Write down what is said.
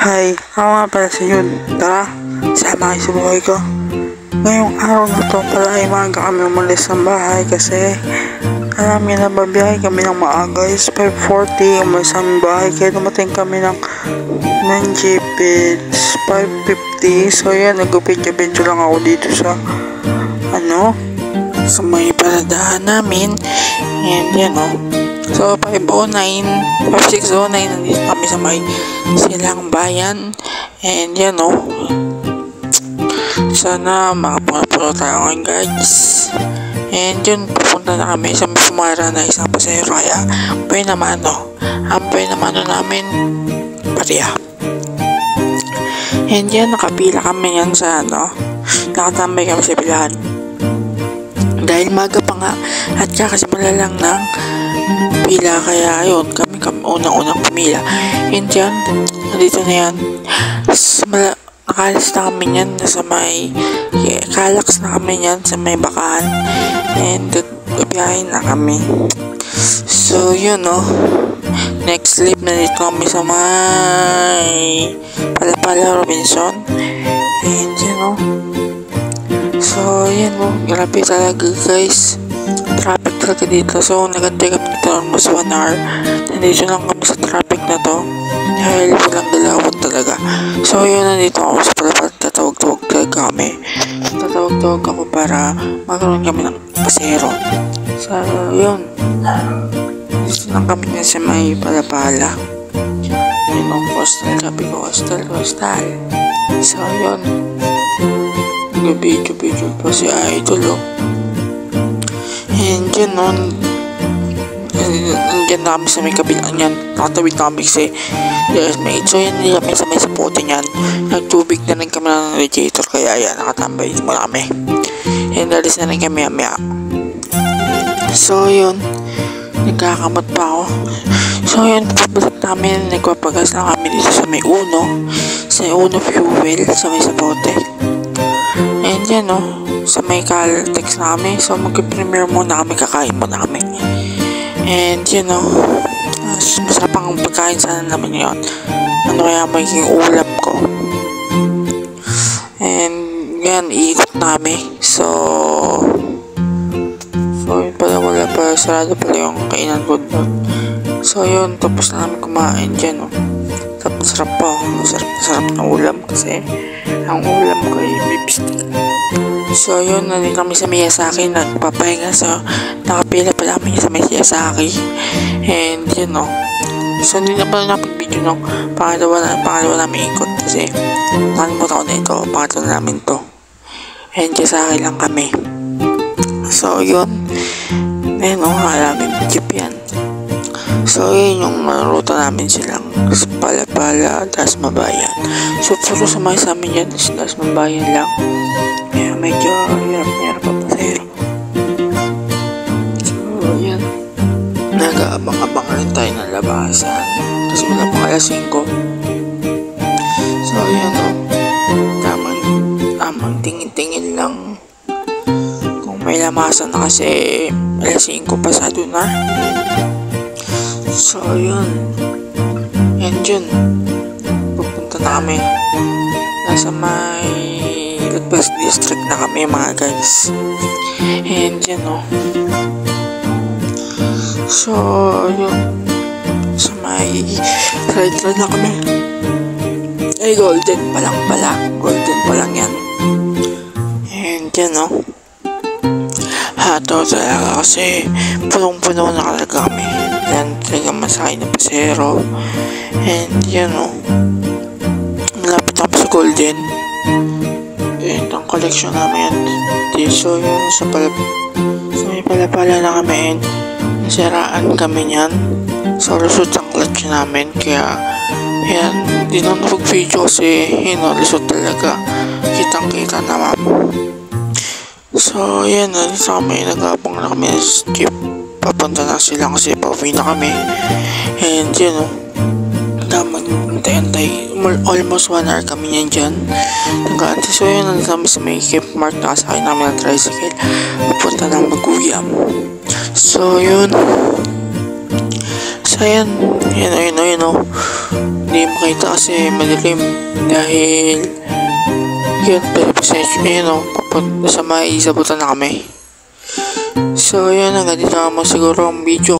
Hi, ako nga pala si Yun. Tara, sama kayo sa buhay ko. Ngayong araw na to pala ay maaga kami umalis ng bahay kasi alam niyo na babiyahe kami ng maaga is 5:40 umalis sa aming bahay kaya dumating kami ng jeep it's 5:50. So yan, nag-video lang ako dito sa sa may paradahan namin and yan so 5:09 nandito kami sa may Silang Bayan and yan sana makapunta tayo ngayon guys. And yun, pupunta na kami sa Sumara na isang pasero kaya ang pwede naman namin pareha. And yan, nakapila kami yan sa nakatambay kami sa pilahan dahil maga pa nga at kakasimula lang ng pila kaya ayun kami unang pumila. And yan, nandito na yan, nakalis na kami yan sa may Calax na kami yan sa may Bakahan and biyahin na kami. So yun next sleep na dito kami sa may Palapala Robinson and yun so yun grabe talaga guys, traffic talaga dito. So nagantay kami dito almost 1 hour, nandito lang kami sa traffic na to dahil walang dalawang talaga. So yun, nandito ako sa Palapala, tatawag-tawag talaga kami. Tatawag-tawag ako para magkaroon kami ng pasero. So yun, dito lang kami na sa may Palapala. Yun ang hostel, sabi ko hostel. So yun, nag-video pa si Idol and yun nandiyan na kami sa may kabilang yan, nakatawid na kami kasi so yan nila kami sa may sapote nyan, nagtubig na rin kami ng radiator kaya yan nakatambay muna kami and alis na rin kami mamaya. So yun, nagkakamot pa ako. So yun, pagbalik namin, nagpapagas na kami dito sa may Uno Fuel sa may sapote and yan sa may Caltex na kami. So mag-premiere muna kami, kakain muna kami and yun masarap ang pagkain sana naman yun. Kaya magiging ulam ko and yan, iikot namin. So yun pala, wala pa, sarado pala yung kainan ko doon. So yun, tapos na namin kumain dyan sarap na ulam kasi ang ulam ko ay beef stick. So yun, nandito kami sa Miyazaki, nagpapahinga. So nakapila pala kami sa Miyazaki and yun so hindi na pala napag-video pangalawa namin ikot kasi nakalimutan ko na ito, pangatlo namin to and Miyazaki lang kami. So yun, ayun namin jeep yan. So yun yung ruta namin silang Palapala, Dasmabayan. So puro sumay sa amin yan is Dasmabayan lang. Kaya medyo hirap pa pasero. So yan, nag-aabang-abang rin tayo ng labasan kasi wala pang alas 5. So yan tamang tingin-tingin lang kung may lamasan na kasi alas 5 pasado na. So yun, and yun, pupunta na kami, nasa may Lagpas District na kami mga guys and yun so yun, sa may side na kami ay golden pa lang yan and yun hato talaga kasi punong-puno na talaga kami. Yan talaga masakay na pasero and yan malapit kami sa Golden and ang collection namin yan. So yun, sa may Palapala na kami and nasiraan kami yan. So lusot ang clutch namin kaya yan, di na napag-video kasi lusot talaga, kitang kita naman. So yan, nandito kami, nag-abang na kami sa jeep, papunta na sila kasi pauwi na kami and yun damang antay almost 1 hour kami yan dyan nag-aantay. So yun, nandito kami sa may Cape Mart, nakasakay namin ng tricycle papunta ng Maguyam. So yun, So, ayan, hindi makita kasi madilim dahil yun, pero pasensya yun o, papunta sa may isabutan na kami. So yun, hanggang dito naman siguro ang video